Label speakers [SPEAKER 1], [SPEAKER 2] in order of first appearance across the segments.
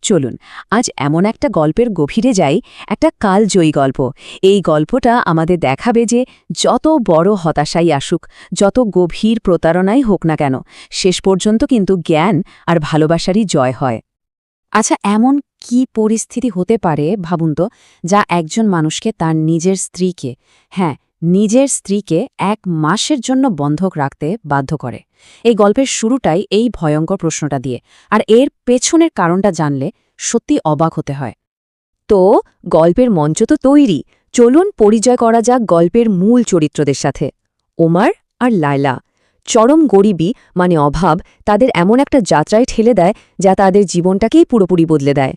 [SPEAKER 1] চলুন আজ এমন একটা গল্পের গভীরে যাই, একটা কালজয়ী গল্প। এই গল্পটা আমাদের দেখাবে যে যত বড় হতাশাই আসুক, যত গভীর প্রতারণাই হোক না কেন, শেষ পর্যন্ত কিন্তু জ্ঞান আর ভালোবাসারই জয় হয়। আচ্ছা, এমন কি পরিস্থিতি হতে পারে ভাবুন তো, যা একজন মানুষকে তার নিজের স্ত্রীকে, নিজের স্ত্রীকে 1 মাসের জন্য বন্ধক রাখতে বাধ্য করে? এই গল্পের শুরুটাই এই ভয়ঙ্কর প্রশ্নটা দিয়ে, আর এর পেছনের কারণটা জানলে সত্যি অবাক হতে হয়। তো গল্পের মঞ্চ তো তৈরি, চলুন পরিচয় করা যাক গল্পের মূল চরিত্রদের সাথে। ওমর আর লায়লা চরম গরিবী, মানে অভাব, তাদের এমন একটা যাত্রায় ঠেলে দেয় যা তাদের জীবনটাকেই পুরোপুরি বদলে দেয়।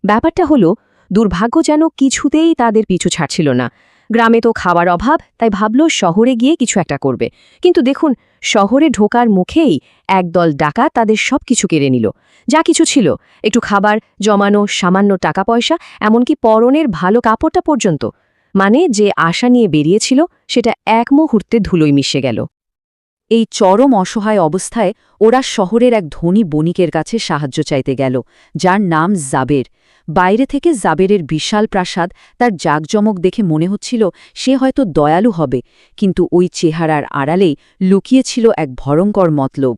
[SPEAKER 1] ব্যাপারটা হলো, দুর্ভাগ্য যেন কিছুতেই তাদের পিছু ছাড়ছিল না। গ্রামে তো খাবার অভাব, তাই ভাবল শহরে গিয়ে কিছু একটা করবে। কিন্তু দেখুন, শহরে ঢোকার মুখেই একদল ডাকাত তাদের সব কিছু কেড়ে নিল। যা কিছু ছিল, একটু খাবার জমানো, সামান্য টাকা পয়সা, এমনকি পরনের ভালো কাপড়টা পর্যন্ত। মানে যে আশা নিয়ে বেরিয়েছিল, সেটা এক মুহূর্তে ধুলোয় মিশে গেল। এই চরম অসহায় অবস্থায় ওরা শহরের এক ধনী বণিকের কাছে সাহায্য চাইতে গেল, যার নাম জাবের। বাইরে থেকে জাবেরের বিশাল প্রাসাদ, তার জাঁকজমক দেখে মনে হচ্ছিল সে হয়তো দয়ালু হবে, কিন্তু ওই চেহারার আড়ালেই লুকিয়েছিল এক ভয়ঙ্কর মতলব।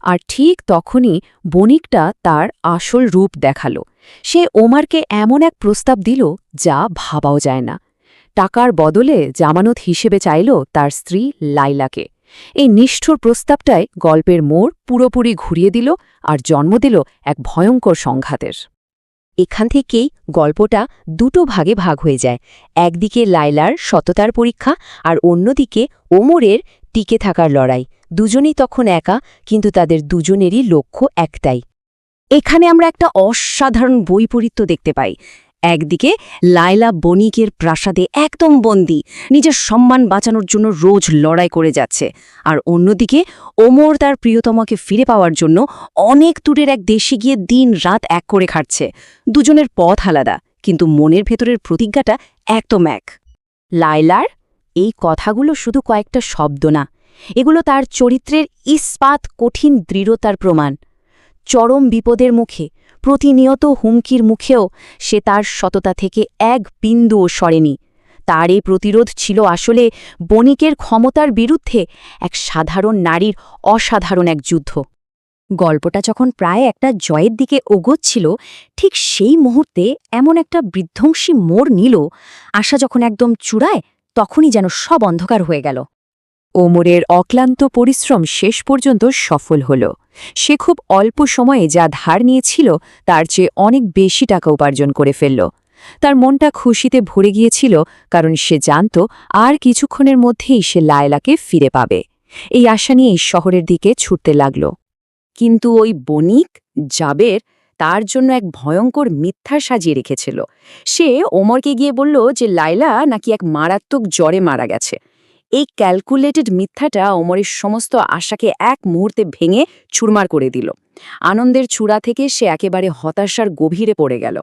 [SPEAKER 1] আর ঠিক তখনই বণিকটা তার আসল রূপ দেখালো। সে ওমারকে এমন এক প্রস্তাব দিল যা ভাবাও যায় না। টাকার বদলে জামানত হিসেবে চাইল তার স্ত্রী লাইলাকে। এই নিষ্ঠুর প্রস্তাবটায় গল্পের মোড় পুরোপুরি ঘুরিয়ে দিল আর জন্ম দিল এক ভয়ঙ্কর সংঘাতের। এখান থেকেই গল্পটা দুটো ভাগে ভাগ হয়ে যায়। একদিকে লায়লার সততার পরীক্ষা, আর অন্যদিকে ওমরের টিকে থাকার লড়াই। দুজনেই তখন একা, কিন্তু তাদের দুজনেরই লক্ষ্য একটাই। এখানে আমরা একটা অসাধারণ বৈপরীত্য দেখতে পাই। একদিকে লায়লা বণিকের প্রাসাদে একদম বন্দী, নিজের সম্মান বাঁচানোর জন্য রোজ লড়াই করে যাচ্ছে। আর অন্যদিকে ওমর তার প্রিয়তমাকে ফিরে পাওয়ার জন্য অনেক দূরের এক দেশে গিয়ে দিন রাত এক করে খাটছে। দুজনের পথ আলাদা, কিন্তু মনের ভেতরের প্রতিজ্ঞাটা একদম এক। লায়লার এই কথাগুলো শুধু কয়েকটা শব্দ না, এগুলো তার চরিত্রের ইস্পাত কঠিন দৃঢ়তার প্রমাণ। চরম বিপদের মুখে, প্রতিনিয়ত হুমকির মুখেও সে তার সততা থেকে এক বিন্দুও সরেনি। তার এই প্রতিরোধ ছিল আসলে বণিকের ক্ষমতার বিরুদ্ধে এক সাধারণ নারীর অসাধারণ এক যুদ্ধ। গল্পটা যখন প্রায় একটা জয়ের দিকে ওগোচ্ছিল, ঠিক সেই মুহূর্তে এমন একটা বিধ্বংসী মোড় নিল। আশা যখন একদম চূড়ায়, তখনই যেন সব অন্ধকার হয়ে গেল। ওমরের অক্লান্ত পরিশ্রম শেষ পর্যন্ত সফল হল। সে খুব অল্প সময়ে যা ধার নিয়েছিল তার চেয়ে অনেক বেশি টাকা উপার্জন করে ফেলল। তার মনটা খুশিতে ভরে গিয়েছিল, কারণ সে জানত আর কিছুক্ষণের মধ্যেই সে লায়লাকে ফিরে পাবে। এই আশা নিয়েই শহরের দিকে ছুটতে লাগল। কিন্তু ওই বণিক জাবের তার জন্য এক ভয়ঙ্কর মিথ্যা সাজিয়ে রেখেছিল। সে ওমরকে গিয়ে বলল যে লায়লা নাকি এক মারাত্মক জ্বরে মারা গেছে। এই ক্যালকুলেটেড মিথ্যাটা ওমরের সমস্ত আশাকে এক মুহূর্তে ভেঙে চুরমার করে দিল। আনন্দের চূড়া থেকে সে একেবারে হতাশার গভীরে পড়ে গেল।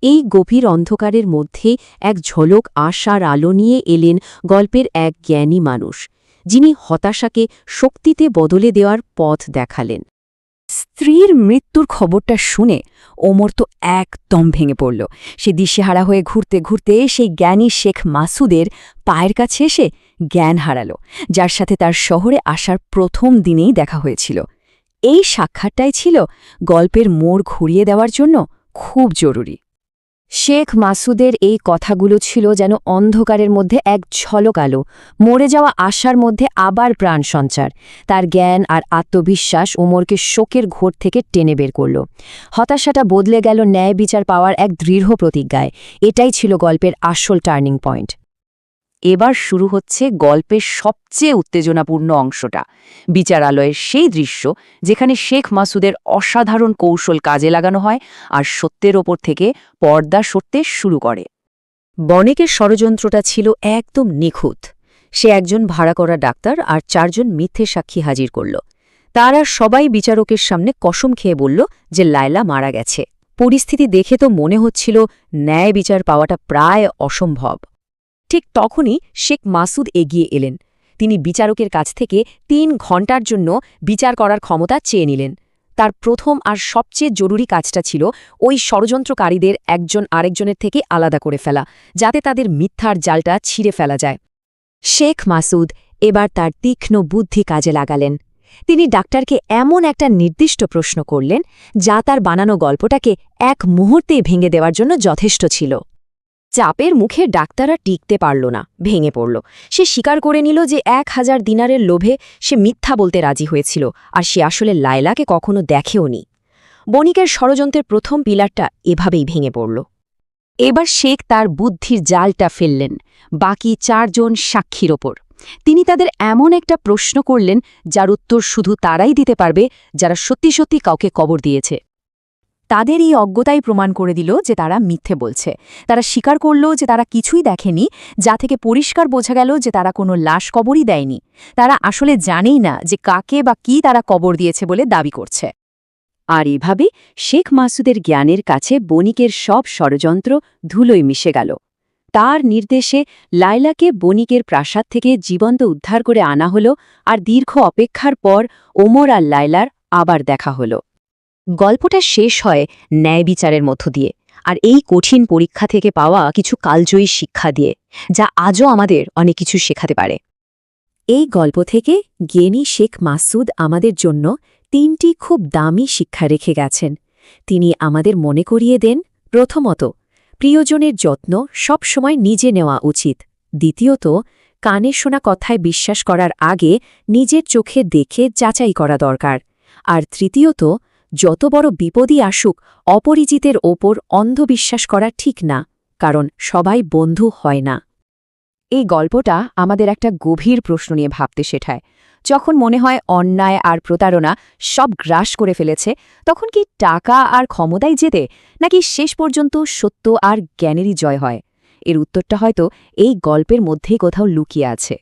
[SPEAKER 1] এই গভীর অন্ধকারের মধ্যে এক ঝলক আশার আলো নিয়ে এলেন গল্পের এক জ্ঞানী মানুষ, যিনি হতাশাকে শক্তিতে বদলে দেওয়ার পথ দেখালেন। স্ত্রীর মৃত্যুর খবরটা শুনে ওমর তো একদম ভেঙে পড়ল। সে দিশেহারা হয়ে ঘুরতে ঘুরতে সেই জ্ঞানী শেখ মাসুদের পায়ের কাছে এসে জ্ঞান হারালো, যার সাথে তার শহরে আসার প্রথম দিনেই দেখা হয়েছিল। এই সাক্ষাৎটাই ছিল গল্পের মোড় ঘুরিয়ে দেওয়ার জন্য খুব জরুরি। শেখ মাসুদের এই কথাগুলো ছিল যেন অন্ধকারের মধ্যে এক ঝলক আলো, মরে যাওয়া আশার মধ্যে আবার প্রাণ সঞ্চার। তার জ্ঞান আর আত্মবিশ্বাস ওমরকে শোকের ঘোর থেকে টেনে বের করল। হতাশাটা বদলে গেল ন্যায় বিচার পাওয়ার এক দৃঢ় প্রতিজ্ঞায়। এটাই ছিল গল্পের আসল টার্নিং পয়েন্ট। এবার শুরু হচ্ছে গল্পের সবচেয়ে উত্তেজনাপূর্ণ অংশটা, বিচারালয়ের সেই দৃশ্য যেখানে শেখ মাসুদের অসাধারণ কৌশল কাজে লাগানো হয় আর সত্যের ওপর থেকে পর্দা সরতে শুরু করে। বণিকের ষড়যন্ত্রটা ছিল একদম নিখুঁত। সে একজন ভাড়া করা ডাক্তার আর 4 জন মিথ্যে সাক্ষী হাজির করল। তারা সবাই বিচারকের সামনে কসম খেয়ে বলল যে লায়লা মারা গেছে। পরিস্থিতি দেখে তো মনে হচ্ছিল ন্যায় বিচার পাওয়াটা প্রায় অসম্ভব। ঠিক তখনই শেখ মাসুদ এগিয়ে এলেন। তিনি বিচারকের কাছ থেকে 3 ঘণ্টার জন্য বিচার করার ক্ষমতা চেয়ে নিলেন। তার প্রথম আর সবচেয়ে জরুরি কাজটা ছিল ওই ষড়যন্ত্রকারীদের একজন আরেকজনের থেকে আলাদা করে ফেলা, যাতে তাদের মিথ্যার জালটা ছিঁড়ে ফেলা যায়। শেখ মাসুদ এবার তার তীক্ষ্ণ বুদ্ধি কাজে লাগালেন। তিনি ডাক্তারকে এমন একটা নির্দিষ্ট প্রশ্ন করলেন যা তার বানানো গল্পটাকে এক মুহূর্তেই ভেঙে দেওয়ার জন্য যথেষ্ট ছিল। চাপের মুখে ডাক্তার আর টিকতে পারল না, ভেঙে পড়ল। সে স্বীকার করে নিল যে 1000 দিনারের লোভে সে মিথ্যা বলতে রাজি হয়েছিল, আর সে আসলে লায়লাকে কখনো দেখেওনি। বণিকের ষড়যন্ত্রের প্রথম পিলারটা এভাবেই ভেঙে পড়ল। এবার শেখ তার বুদ্ধির জালটা ফেললেন বাকি 4 জন সাক্ষীর ওপর। তিনি তাদের এমন একটা প্রশ্ন করলেন যার উত্তর শুধু তারাই দিতে পারবে যারা সত্যি সত্যি কাউকে কবর দিয়েছে। তাদের এই অজ্ঞতাই প্রমাণ করে দিল যে তারা মিথ্যে বলছে। তারা স্বীকার করল যে তারা কিছুই দেখেনি, যা থেকে পরিষ্কার বোঝা গেল যে তারা কোনো লাশ কবরই দেয়নি। তারা আসলে জানেই না যে কাকে বা কি তারা কবর দিয়েছে বলে দাবি করছে। আর এভাবে শেখ মাসুদের জ্ঞানের কাছে বণিকের সব ষড়যন্ত্র ধুলোয় মিশে গেল। তার নির্দেশে লায়লাকে বণিকের প্রাসাদ থেকে জীবন্ত উদ্ধার করে আনা হল, আর দীর্ঘ অপেক্ষার পর ওমর আর লায়লার আবার দেখা হল। গল্পটা শেষ হয় ন্যায় বিচারের মধ্য দিয়ে, আর এই কঠিন পরীক্ষা থেকে পাওয়া কিছু কালজয়ী শিক্ষা দিয়ে, যা আজও আমাদের অনেক কিছু শেখাতে পারে। এই গল্প থেকে জ্ঞানী শেখ মাসুদ আমাদের জন্য 3টি খুব দামি শিক্ষা রেখে গেছেন। তিনি আমাদের মনে করিয়ে দেন, প্রথমত, প্রিয়জনের যত্ন সবসময় নিজে নেওয়া উচিত। দ্বিতীয়ত, কানে শোনা কথায় বিশ্বাস করার আগে নিজের চোখে দেখে যাচাই করা দরকার। আর তৃতীয়ত, যত বড় বিপদই আসুক, অপরিচিতের ওপর অন্ধবিশ্বাস করা ঠিক না, কারণ সবাই বন্ধু হয় না। এই গল্পটা আমাদের একটা গভীর প্রশ্ন নিয়ে ভাবতে শেখায়। যখন মনে হয় অন্যায় আর প্রতারণা সব গ্রাস করে ফেলেছে, তখন কি টাকা আর ক্ষমতাই জেতে, নাকি শেষ পর্যন্ত সত্য আর জ্ঞানেরই জয় হয়? এর উত্তরটা হয়তো এই গল্পের মধ্যেই কোথাও লুকিয়ে আছে।